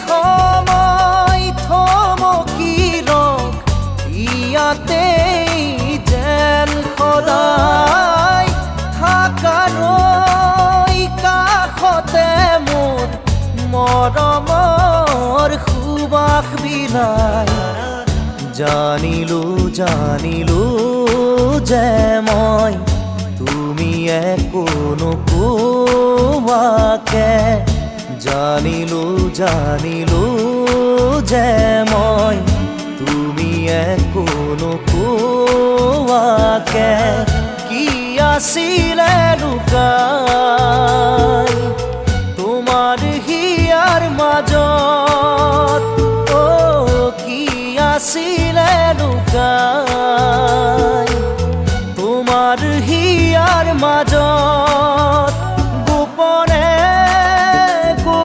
সময় থমকি ৰখ ইয়াতেই যেন সদায় থাকাৰৈ কাষতে মোৰ মৰমৰ সুবাস বিলাই জানিলো যে মই তুমি একো নোকোৱাকে জানিলো যে মই তুমি একো নোকোৱাকে কি আছিলে লুকাই তোমাৰ হিয়াৰ মাজত কি আছিলে লুকাই তোমাৰ হিয়াৰ মাজত